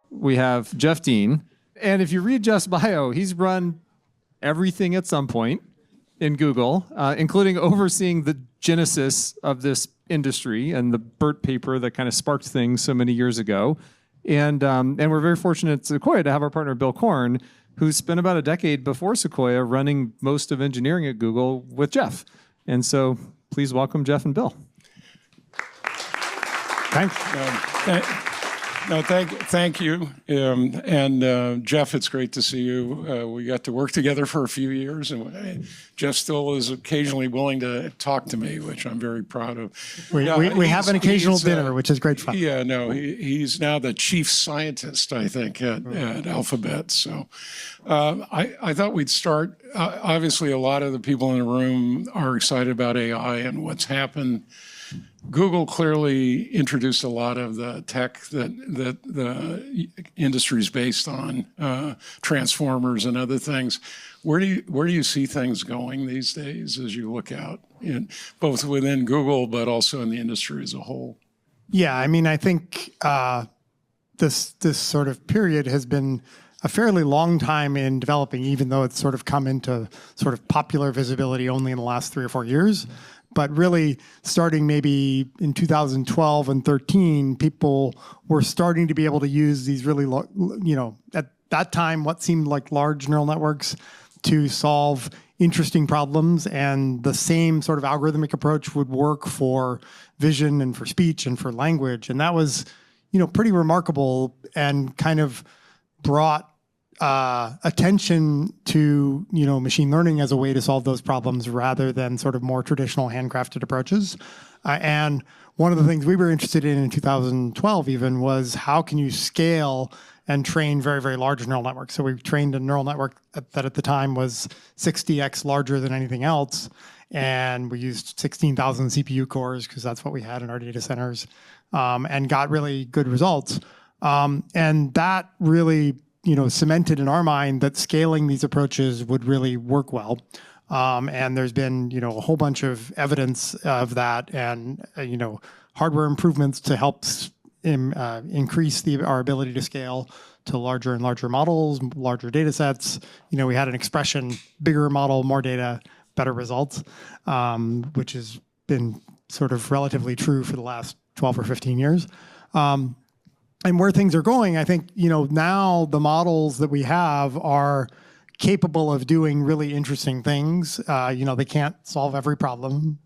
we have Jeff Dean. And if you read Jeff's bio, he's run everything at some point in Google, including overseeing the genesis of this industry and the BERT paper that kind of sparked things so many years ago. And we're very fortunate at Sequoia to have our partner, Bill Korn, who spent about a decade before Sequoia running most of engineering at Google with Jeff. And so please welcome Jeff and Bill. Thanks. Thank you. Jeff, it's great to see you. We got to work together for a few years, and Jeff still is occasionally willing to talk to me, which I'm very proud of. We have an occasional dinner, which is great fun. Yeah, no, he's now the chief scientist, I think, at Alphabet. So I thought we'd start. Obviously, a lot of the people in the room are excited about AI and what's happened. Google clearly introduced a lot of the tech that the industry is based on, transformers and other things. Where do you see things going these days as you look out, both within Google but also in the industry as a whole? Yeah, I mean, I think this sort of period has been a fairly long time in developing, even though it's sort of come into sort of popular visibility only in the last 3 or 4 years. But really, starting maybe in 2012 and 13, people were starting to be able to use these really, at that time, what seemed like large neural networks to solve interesting problems. And the same sort of algorithmic approach would work for vision and for speech and for language. And that was, pretty remarkable and kind of brought attention to machine learning as a way to solve those problems rather than sort of more traditional handcrafted approaches. And one of the things we were interested in 2012 even was how can you scale and train very, very large neural networks. So we trained a neural network that at the time was 60x larger than anything else. And we used 16,000 CPU cores because that's what we had in our data centers, and got really good results. And that really cemented in our mind that scaling these approaches would really work well. And there's been, a whole bunch of evidence of that and, hardware improvements to help increase our ability to scale to larger and larger models, larger data sets. We had an expression, bigger model, more data, better results, which has been sort of relatively true for the last 12 or 15 years. And where things are going, I think, now the models that we have are capable of doing really interesting things. They can't solve every problem.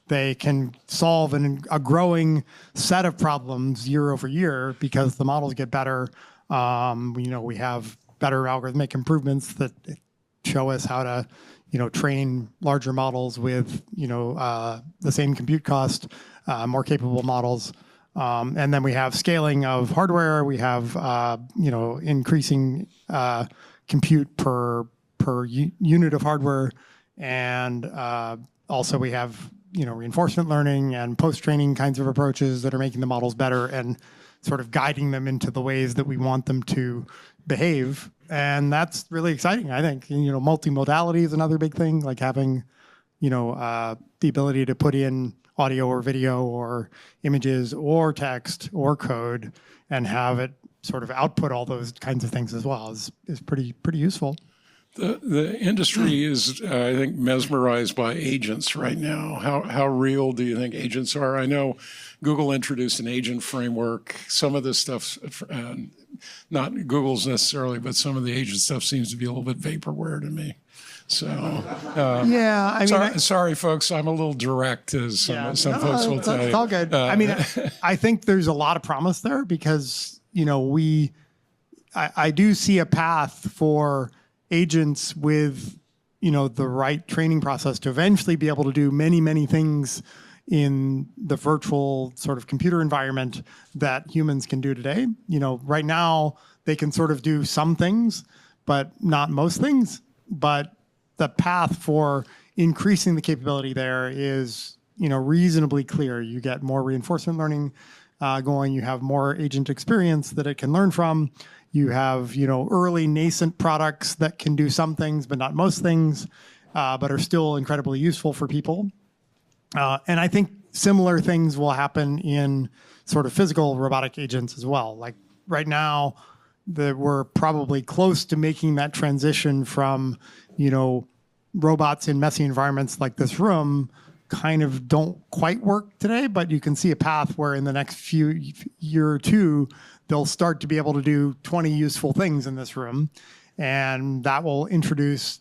They can solve a growing set of problems year over year because the models get better. We have better algorithmic improvements that show us how to, train larger models with, the same compute cost, more capable models. And then we have scaling of hardware. We have, increasing compute per unit of hardware. And also we have, reinforcement learning and post-training kinds of approaches that are making the models better and sort of guiding them into the ways that we want them to behave. And that's really exciting, I think. Multimodality is another big thing, like having, the ability to put in audio or video or images or text or code and have it sort of output all those kinds of things as well is pretty useful. The industry is, I think, mesmerized by agents right now. How real do you think agents are? I know Google introduced an agent framework. Some of this stuff, not Google's necessarily, but some of the agent stuff seems to be a little bit vaporware to me. So, yeah, I mean, sorry, folks, I'm a little direct, as some folks will tell you. It's all good. I think there's a lot of promise there because, I do see a path for agents with, the right training process to eventually be able to do many, many things in the virtual sort of computer environment that humans can do today. Right now they can sort of do some things, but not most things. But the path for increasing the capability there is, reasonably clear. You get more reinforcement learning going. You have more agent experience that it can learn from. You have, early nascent products that can do some things, but not most things, but are still incredibly useful for people. And I think similar things will happen in sort of physical robotic agents as well. Like, right now that we're probably close to making that transition from, robots in messy environments like this room kind of don't quite work today, but you can see a path where in the next year or two, they'll start to be able to do 20 useful things in this room. And that will introduce,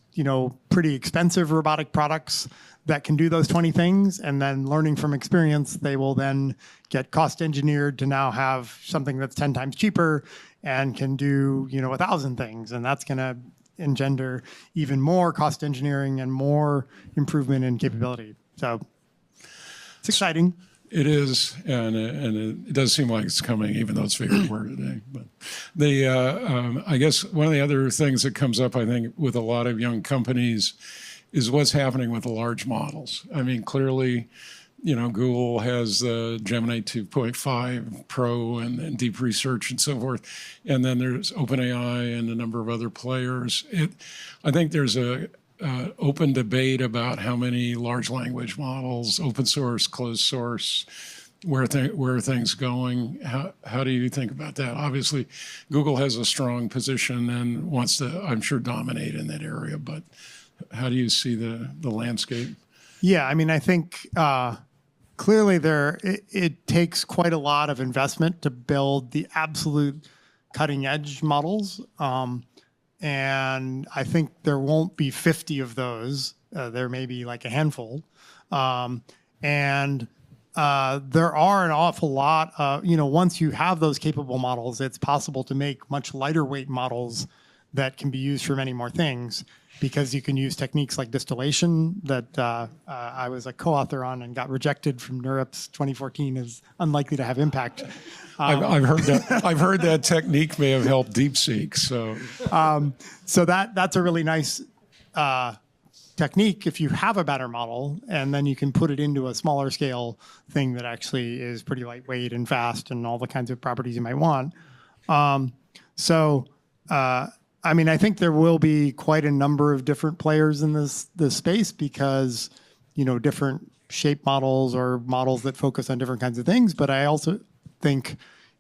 pretty expensive robotic products that can do those 20 things. And then learning from experience, they will then get cost engineered to now have something that's 10 times cheaper and can do, 1,000 things. And that's going to engender even more cost engineering and more improvement in capability. So it's exciting. It is, and it does seem like it's coming, even though it's vaporware today. But I guess one of the other things that comes up, I think, with a lot of young companies is what's happening with the large models. I mean, clearly, Google has the Gemini 2.5 Pro and deep research and so forth. And then there's OpenAI and a number of other players. I think there's a open debate about how many large language models, open source, closed source, where are things going? How do you think about that? Obviously, Google has a strong position and wants to, I'm sure, dominate in that area. But how do you see the landscape? Yeah, I mean, I think clearly it takes quite a lot of investment to build the absolute cutting edge models. And I think there won't be 50 of those. There may be like a handful. And there are an awful lot of, once you have those capable models, it's possible to make much lighter weight models that can be used for many more things, because you can use techniques like distillation that I was a co-author on and got rejected from NeurIPS 2014 as unlikely to have impact. I've heard that. I've heard that technique may have helped DeepSeek. So that's a really nice technique if you have a better model, and then you can put it into a smaller scale thing that actually is pretty lightweight and fast and all the kinds of properties you might want. I mean, I think there will be quite a number of different players in this space because, different shape models or models that focus on different kinds of things. But I also think,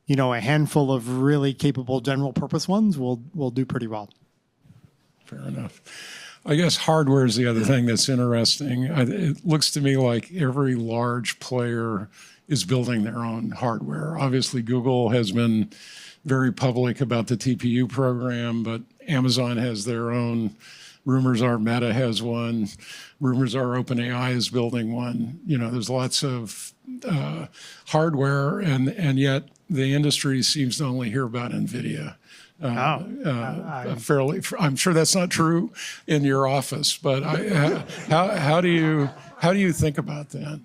a handful of really capable general purpose ones will do pretty well. Fair enough. I guess hardware is the other thing that's interesting. It looks to me like every large player is building their own hardware. Obviously, Google has been very public about the TPU program, but Amazon has their own. Rumors are Meta has one. Rumors are OpenAI is building one. There's lots of hardware, and yet the industry seems to only hear about NVIDIA. I'm sure that's not true in your office, but how do you think about that?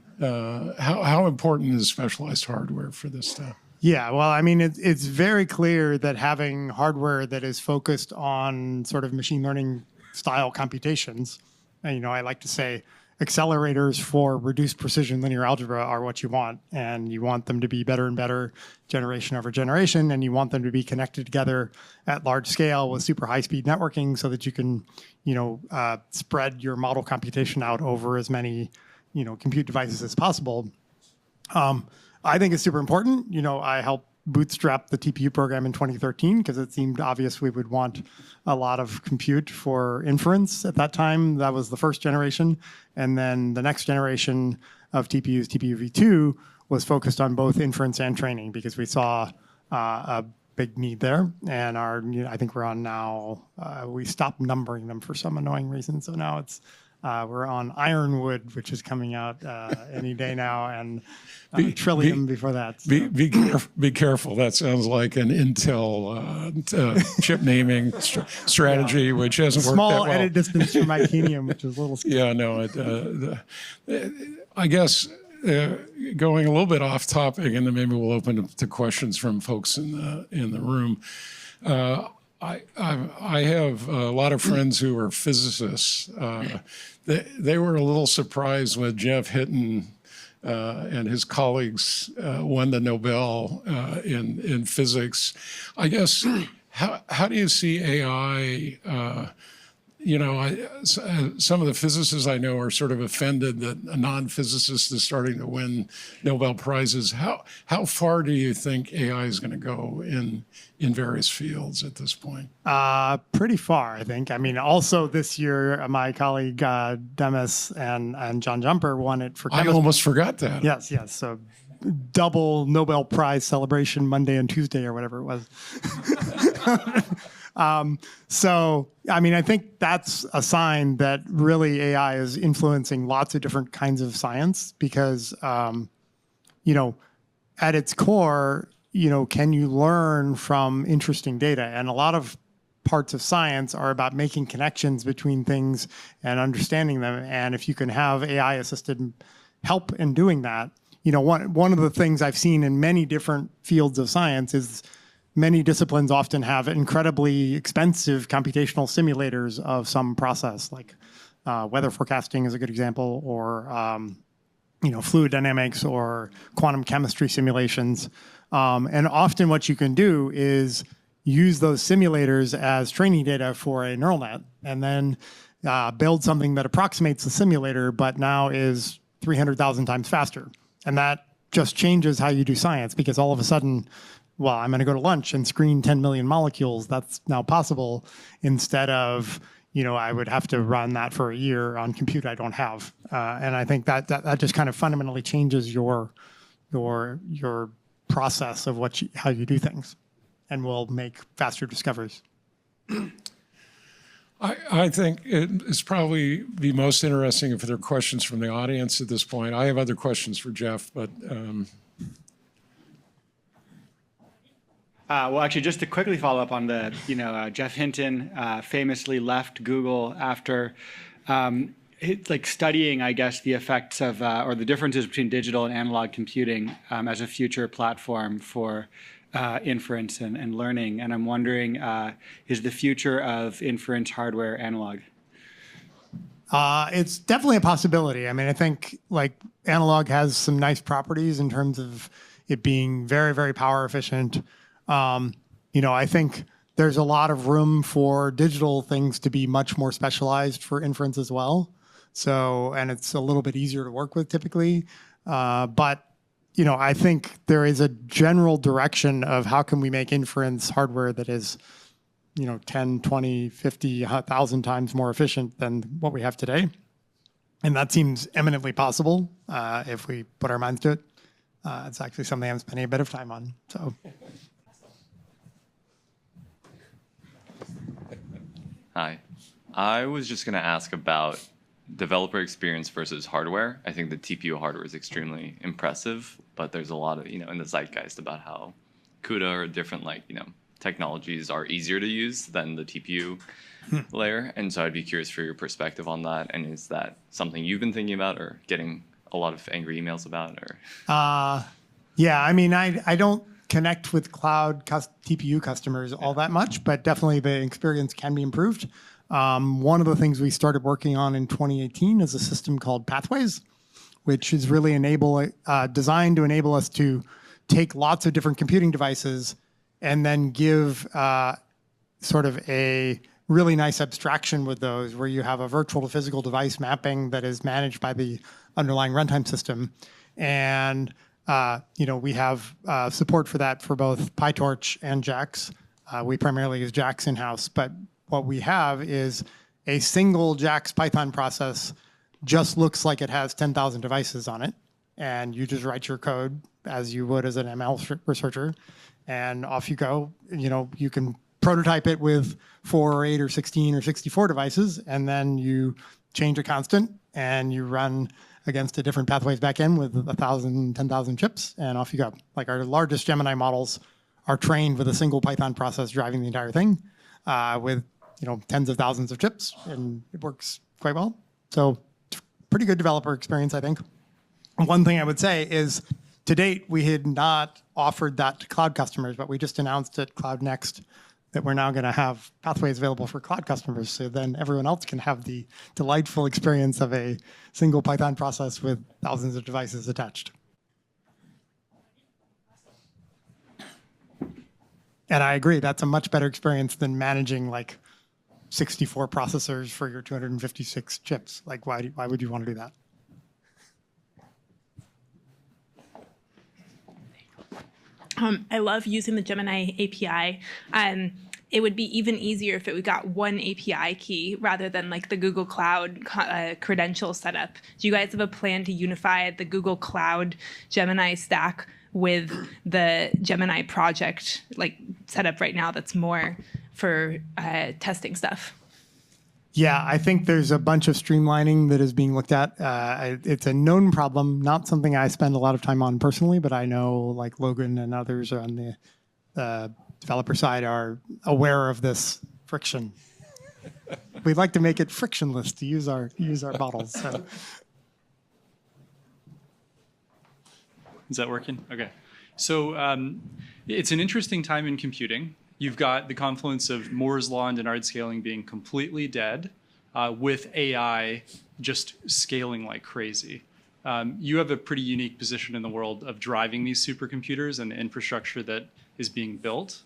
How important is specialized hardware for this stuff? Yeah, well, I mean, it's very clear that having hardware that is focused on sort of machine learning style computations, and, I like to say accelerators for reduced precision linear algebra are what you want. And you want them to be better and better generation over generation. And you want them to be connected together at large scale with super high speed networking so that you can, spread your model computation out over as many, compute devices as possible. I think it's super important. I helped bootstrap the TPU program in 2013 because it seemed obvious we would want a lot of compute for inference at that time. That was the first generation. And then the next generation of TPUs, TPU v2, was focused on both inference and training because we saw a big need there. And I think we're on now, we stopped numbering them for some annoying reason. So now it's, we're on Ironwood, which is coming out any day now, and Trillium before that. So. Be careful. That sounds like an Intel chip naming strategy, which hasn't worked that well. Small edit distance from Itanium, which is a little scary. Yeah, no. I guess going a little bit off topic, and then maybe we'll open to questions from folks in the room. I have a lot of friends who are physicists. They were a little surprised when Jeff Hinton and his colleagues won the Nobel in physics. I guess, how do you see AI some of the physicists I know are sort of offended that a non-physicist is starting to win Nobel Prizes. How far do you think AI is going to go in various fields at this point? Pretty far, I think. I mean, also this year, my colleague Demis and John Jumper won it for I chemistry. almost forgot that. Yes. So double Nobel Prize celebration Monday and Tuesday or whatever it was. So, I mean, I think that's a sign that really AI is influencing lots of different kinds of science because, at its core, can you learn from interesting data? And a lot of parts of science are about making connections between things and understanding them. And if you can have AI assisted help in doing that, one of the things I've seen in many different fields of science is many disciplines often have incredibly expensive computational simulators of some process, like weather forecasting is a good example, or fluid dynamics or quantum chemistry simulations. And often what you can do is use those simulators as training data for a neural net, and then build something that approximates the simulator, but now is 300,000 times faster. And that just changes how you do science, because all of a sudden, well, I'm going to go to lunch and screen 10 million molecules. That's now possible, instead of, I would have to run that for a year on compute I don't have. And I think that just kind of fundamentally changes your process of how you do things, and will make faster discoveries. I think it's probably the most interesting if there are questions from the audience at this point. I have other questions for Jeff, but... Well, actually, just to quickly follow up on the, Jeff Hinton famously left Google after studying, I guess, the effects of or the differences between digital and analog computing as a future platform for inference and learning. And I'm wondering, is the future of inference hardware analog? It's definitely a possibility. I mean, I think analog has some nice properties in terms of it being very, very power efficient. I think there's a lot of room for digital things to be much more specialized for inference as well. So, and it's a little bit easier to work with typically. But, I think there is a general direction of how can we make inference hardware that is, 10, 20, 50, 1,000 times more efficient than what we have today. And that seems eminently possible if we put our minds to it. It's actually something I'm spending a bit of time on. So. Hi. I was just going to ask about developer experience versus hardware. I think the TPU hardware is extremely impressive, but there's a lot of, in the zeitgeist about how CUDA or different, technologies are easier to use than the TPU layer. And so I'd be curious for your perspective on that. And is that something you've been thinking about or getting a lot of angry emails about? Or Yeah, I mean, I don't connect with cloud TPU customers all that much, but definitely the experience can be improved. One of the things we started working on in 2018 is a system called Pathways, which is really designed to enable us to take lots of different computing devices and then give sort of a really nice abstraction with those, where you have a virtual to physical device mapping that is managed by the underlying runtime system. And we have support for that for both PyTorch and JAX. We primarily use JAX in-house, but what we have is a single JAX Python process just looks like it has 10,000 devices on it. And you just write your code as you would as an ML researcher, and off you go. You can prototype it with 4 or 8 or 16 or 64 devices, and then you change a constant and you run against a different Pathways backend with 1,000, 10,000 chips, and off you go. Like our largest Gemini models are trained with a single Python process driving the entire thing with tens of thousands of chips, and it works quite well. So pretty good developer experience, I think. One thing I would say is, to date, we had not offered that to cloud customers, but we just announced at Cloud Next that we're now going to have Pathways available for cloud customers, so then everyone else can have the delightful experience of a single Python process with thousands of devices attached. And I agree, that's a much better experience than managing 64 processors for your 256 chips. Like, why would you want to do that? I love using the Gemini API. It would be even easier if it got one API key rather than like the Google Cloud credential setup. Do you guys have a plan to unify the Google Cloud Gemini stack with the Gemini project like setup right now that's more for testing stuff? Yeah, I think there's a bunch of streamlining that is being looked at. It's a known problem, not something I spend a lot of time on personally, but I know like Logan and others on the developer side are aware of this friction. We'd like to make it frictionless to use our models. So. Is that working? Okay. So it's an interesting time in computing. You've got the confluence of Moore's law and Dennard scaling being completely dead, with AI just scaling like crazy. You have a pretty unique position in the world of driving these supercomputers and the infrastructure that is being built.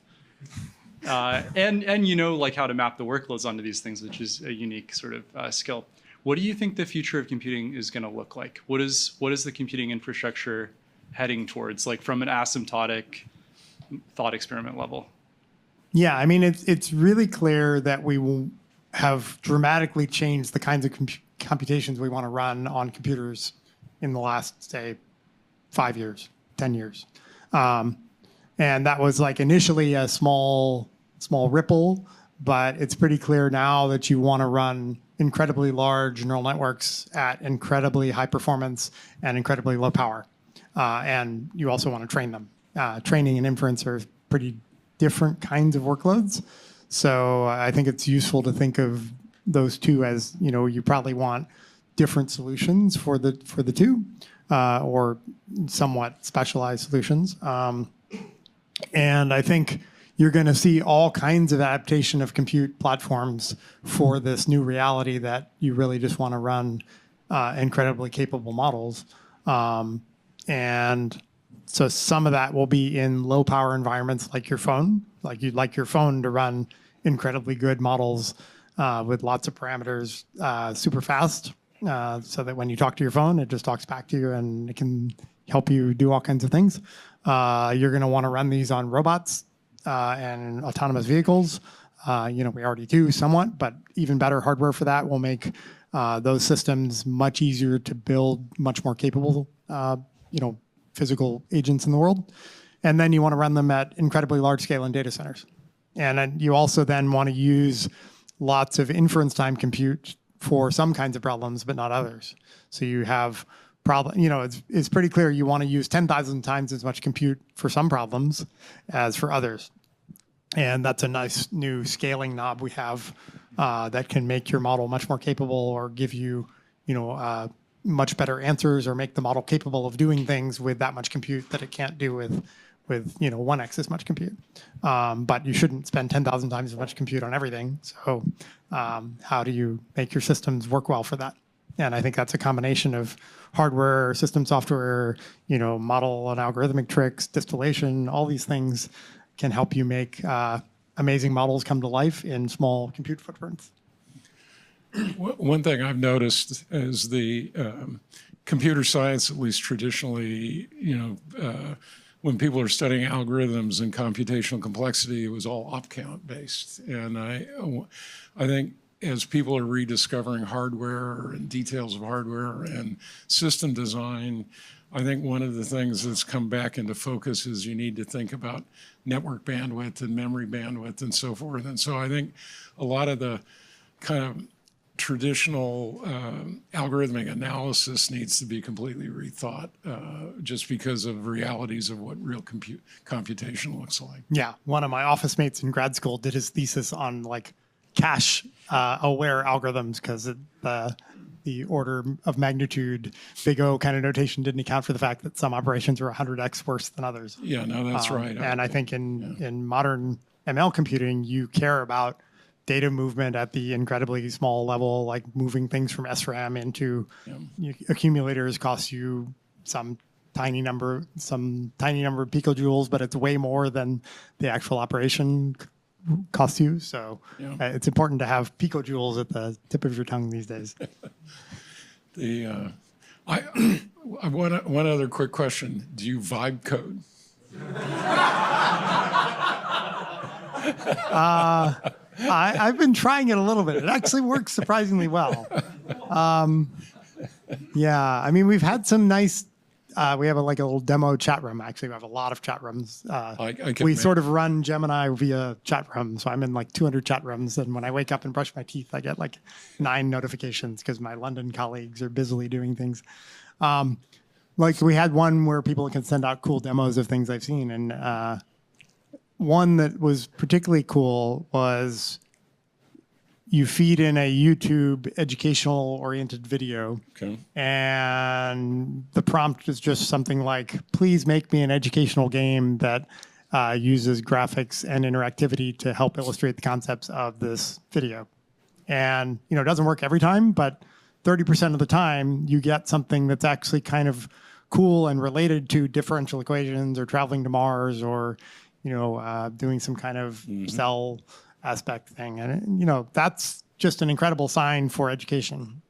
And you know like how to map the workloads onto these things, which is a unique sort of skill. What do you think the future of computing is going to look like? What is the computing infrastructure heading towards, like from an asymptotic thought experiment level? Yeah, I mean, it's really clear that we will have dramatically changed the kinds of computations we want to run on computers in the last, say, 5 years, 10 years. And that was like initially a small ripple, but it's pretty clear now that you want to run incredibly large neural networks at incredibly high performance and incredibly low power. And you also want to train them. Training and inference are pretty different kinds of workloads. So I think it's useful to think of those two as, you probably want different solutions for the two, or somewhat specialized solutions. And I think you're going to see all kinds of adaptation of compute platforms for this new reality that you really just want to run incredibly capable models. And so some of that will be in low power environments like your phone. Like you'd like your phone to run incredibly good models with lots of parameters super fast, so that when you talk to your phone, it just talks back to you and it can help you do all kinds of things. You're going to want to run these on robots and autonomous vehicles. We already do somewhat, but even better hardware for that will make those systems much easier to build, much more capable, physical agents in the world. And then you want to run them at incredibly large scale in data centers. And then you also then want to use lots of inference time compute for some kinds of problems, but not others. So you have it's pretty clear you want to use 10,000 times as much compute for some problems as for others. And that's a nice new scaling knob we have that can make your model much more capable or give you, much better answers or make the model capable of doing things with that much compute that it can't do with 1x as much compute. But you shouldn't spend 10,000 times as much compute on everything. So how do you make your systems work well for that? And I think that's a combination of hardware, system software, model and algorithmic tricks, distillation, all these things can help you make amazing models come to life in small compute footprints. One thing I've noticed is the computer science, at least traditionally, when people are studying algorithms and computational complexity, it was all op count based. And I think as people are rediscovering hardware and details of hardware and system design, I think one of the things that's come back into focus is you need to think about network bandwidth and memory bandwidth and so forth. And so I think a lot of the kind of traditional algorithmic analysis needs to be completely rethought just because of realities of what real computation looks like. Yeah, one of my office mates in grad school did his thesis on like cache aware algorithms because the order of magnitude big O kind of notation didn't account for the fact that some operations are 100x worse than others. Yeah, no, that's right. And I think in modern ML computing, you care about data movement at the incredibly small level, like moving things from SRAM into accumulators costs you some tiny number of picojoules, but it's way more than the actual operation costs you. So it's important to have picojoules at the tip of your tongue these days. One other quick question. Do you vibe code? I've been trying it a little bit. It actually works surprisingly well. Yeah, I mean, we've had some nice. We have a little demo chat room. Actually, we have a lot of chat rooms. We sort of run Gemini via chat room, so I'm in like 200 chat rooms. And when I wake up and brush my teeth, I get like 9 notifications because my London colleagues are busily doing things. Like we had one where people can send out cool demos of things I've seen, and one that was particularly cool was you feed in a YouTube educational-oriented video, and the prompt is just something like, please make me an educational game that uses graphics and interactivity to help illustrate the concepts of this video. And, it doesn't work every time, but 30% of the time, you get something that's actually kind of cool and related to differential equations or traveling to Mars or, doing some kind of cell aspect thing. And, that's just an incredible sign for education.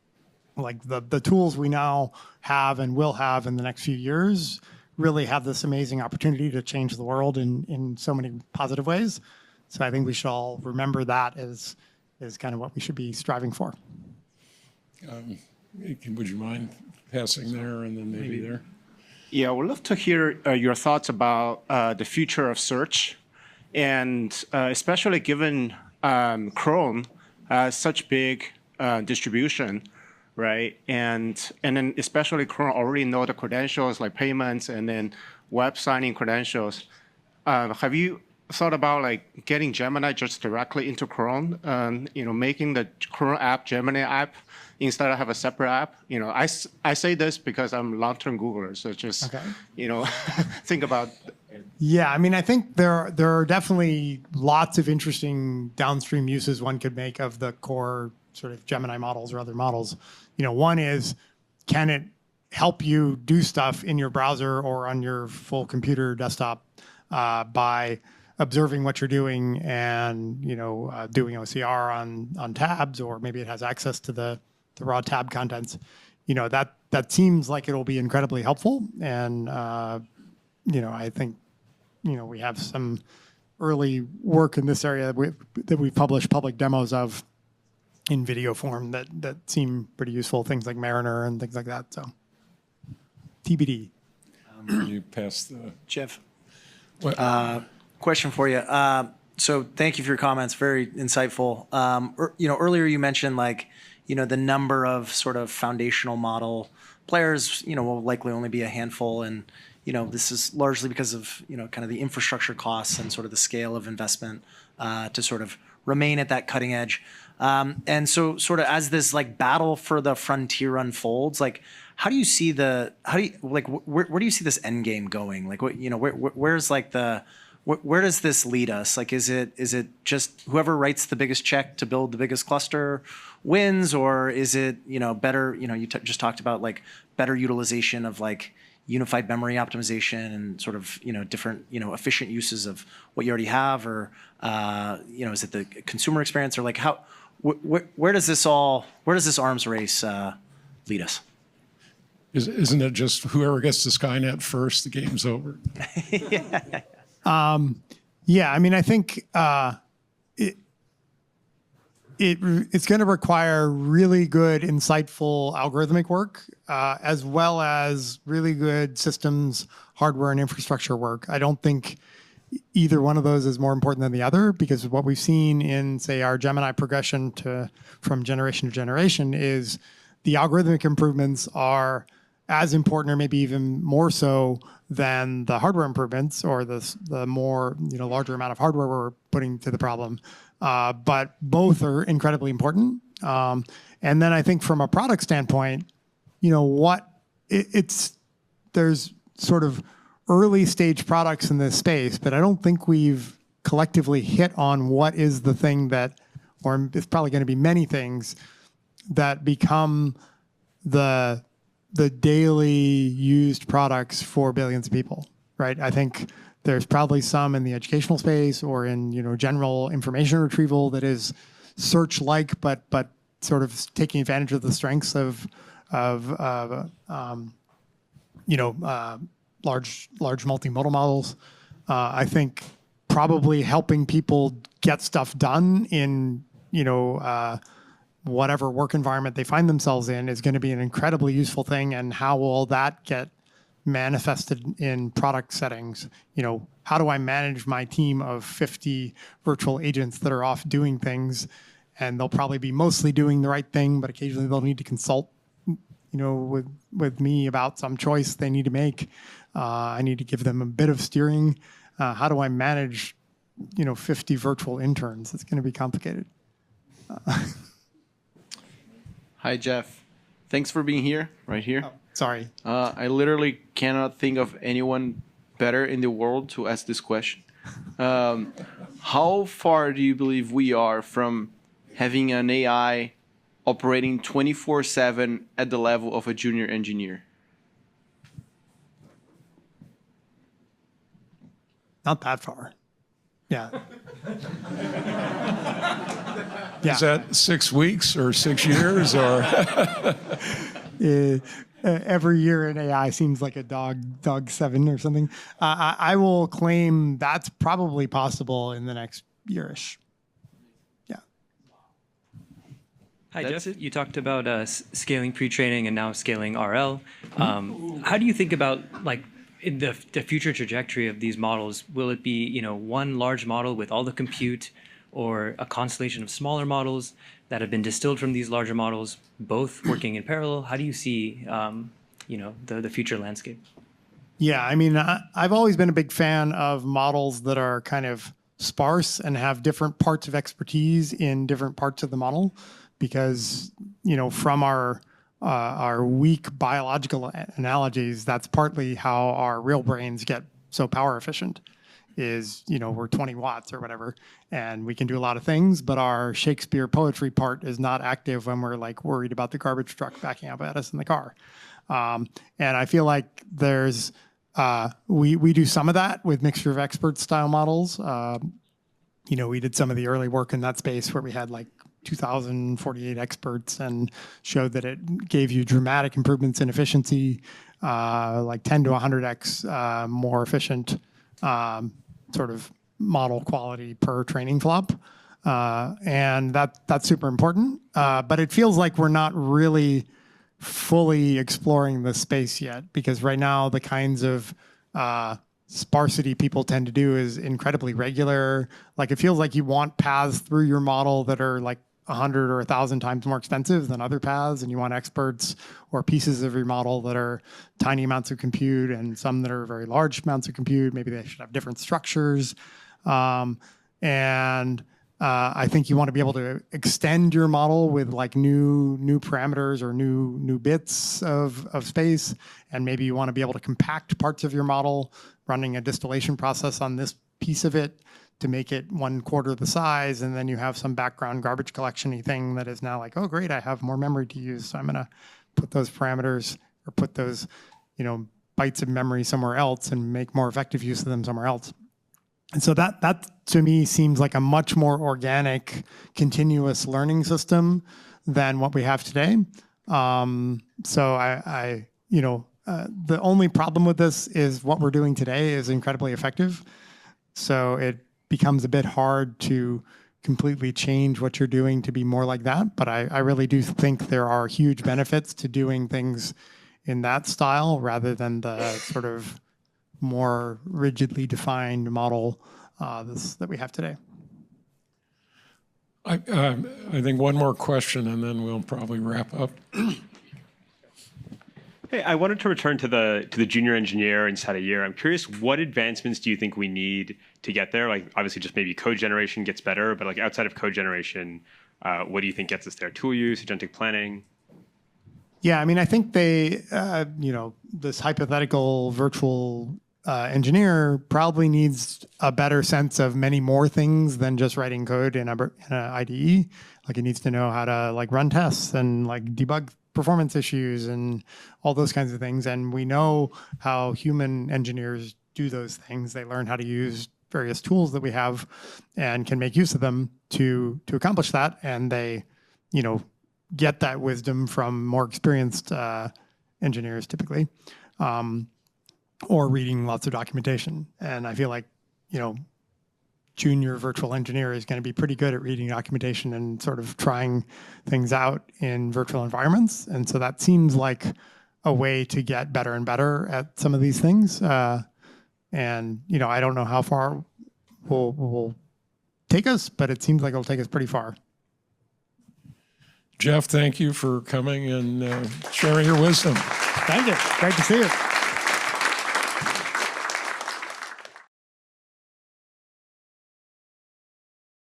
Like the tools we now have and will have in the next few years really have this amazing opportunity to change the world in so many positive ways. So I think we should all remember that as kind of what we should be striving for. Would you mind passing there and then maybe there? Yeah, I would love to hear your thoughts about the future of search, and especially given Chrome has such big distribution, right? And then especially Chrome already know the credentials like payments and then web signing credentials. Have you thought about like getting Gemini just directly into Chrome? Making the Chrome app Gemini app instead of have a separate app. I say this because I'm a long-term Googler, so just think about. Yeah, I mean, I think there are definitely lots of interesting downstream uses one could make of the core sort of Gemini models or other models. One is, can it help you do stuff in your browser or on your full computer desktop by observing what you're doing and doing OCR on tabs, or maybe it has access to the raw tab contents. That seems like it'll be incredibly helpful, and I think we have some early work in this area that we've published public demos of in video form that seem pretty useful. Things like Mariner and things like that. So TBD. You pass the Jeff. What? Question for you. So thank you for your comments. Very insightful. Earlier you mentioned the number of sort of foundational model players, will likely only be a handful. And, this is largely because of, kind of the infrastructure costs and sort of the scale of investment to sort of remain at that cutting edge. And so sort of as this battle for the frontier unfolds, how do you see where do you see this end game going? Where's where does this lead us? Is it just whoever writes the biggest check to build the biggest cluster wins, or is it better? You just talked about better utilization of unified memory optimization and sort of different efficient uses of what you already have, or is it the consumer experience, or how where does this arms race lead us? Isn't it just whoever gets to Skynet first, the game's over? Yeah, I mean, I think it's going to require really good, insightful algorithmic work, as well as really good systems, hardware, and infrastructure work. I don't think either one of those is more important than the other, because what we've seen in, say, our Gemini progression from generation to generation is the algorithmic improvements are as important, or maybe even more so, than the hardware improvements or the more larger amount of hardware we're putting to the problem. But both are incredibly important. And then I think from a product standpoint, there's sort of early stage products in this space, but I don't think we've collectively hit on what is the thing that, or it's probably going to be many things that become the daily used products for billions of people, right? I think There's probably some in the educational space or in general information retrieval that is search-like, but sort of taking advantage of the strengths of large multimodal models. I think probably helping people get stuff done in whatever work environment they find themselves in is going to be an incredibly useful thing. And how will that get manifested in product settings? How do I manage my team of 50 virtual agents that are off doing things, and they'll probably be mostly doing the right thing, but occasionally they'll need to consult with me about some choice they need to make. I need to give them a bit of steering. How do I manage 50 virtual interns? It's going to be complicated. Hi, Jeff. Thanks for being here, right here. Oh, sorry. I literally cannot think of anyone better in the world to ask this question. How far do you believe we are from having an AI operating 24/7 at the level of a junior engineer? Not that far. Yeah. Is that 6 weeks or 6 years or? Every year in AI seems like a dog 7 or something. I will claim that's probably possible in the next yearish. Yeah. Hi, Jeff. You talked about scaling pre-training and now scaling RL. How do you think about in the future trajectory of these models? Will it be one large model with all the compute, or a constellation of smaller models that have been distilled from these larger models, both working in parallel? How do you see the future landscape? Yeah, I mean, I've always been a big fan of models that are kind of sparse and have different parts of expertise in different parts of the model, because from our weak biological analogies, that's partly how our real brains get so power efficient. Is we're 20 watts or whatever, and we can do a lot of things, but our Shakespeare poetry part is not active when we're worried about the garbage truck backing up at us in the car. And I feel like there's we do some of that with mixture of expert style models. We did some of the early work in that space where we had 2,048 experts and showed that it gave you dramatic improvements in efficiency, 10 to 100x more efficient sort of model quality per training flop. And that's super important. But it feels like we're not really fully exploring the space yet, because right now the kinds of sparsity people tend to do is incredibly regular. It feels like you want paths through your model that are 100 or 1,000 times more expensive than other paths, and you want experts or pieces of your model that are tiny amounts of compute and some that are very large amounts of compute. Maybe they should have different structures. I think you want to be able to extend your model with new parameters or new bits of space, and maybe you want to be able to compact parts of your model, running a distillation process on this piece of it to make it 1/4 the size, and then you have some background garbage collection-y thing that is now oh great, I have more memory to use, so I'm going to put those parameters or put those bytes of memory somewhere else and make more effective use of them somewhere else. And so that to me seems like a much more organic, continuous learning system than what we have today. So the only problem with this is what we're doing today is incredibly effective. So it becomes a bit hard to completely change what you're doing to be more like that. But I really do think there are huge benefits to doing things in that style rather than the sort of more rigidly defined model that we have today. I think one more question and then we'll probably wrap up. Hey, I wanted to return to the junior engineer inside a year. I'm curious, what advancements do you think we need to get there? Obviously, just maybe code generation gets better, but outside of code generation, what do you think gets us there? Tool use, agentic planning? Yeah, I mean, I think they, this hypothetical virtual engineer probably needs a better sense of many more things than just writing code in an IDE. It needs to know how to run tests and debug performance issues and all those kinds of things. And we know how human engineers do those things. They learn how to use various tools that we have and can make use of them to accomplish that. And they, get that wisdom from more experienced engineers typically, or reading lots of documentation. And I feel like, junior virtual engineer is going to be pretty good at reading documentation and sort of trying things out in virtual environments. And so that seems like a way to get better and better at some of these things. And, I don't know how far will take us, but it seems like it'll take us pretty far. Jeff, thank you for coming and sharing your wisdom. Thank you. Great to see you.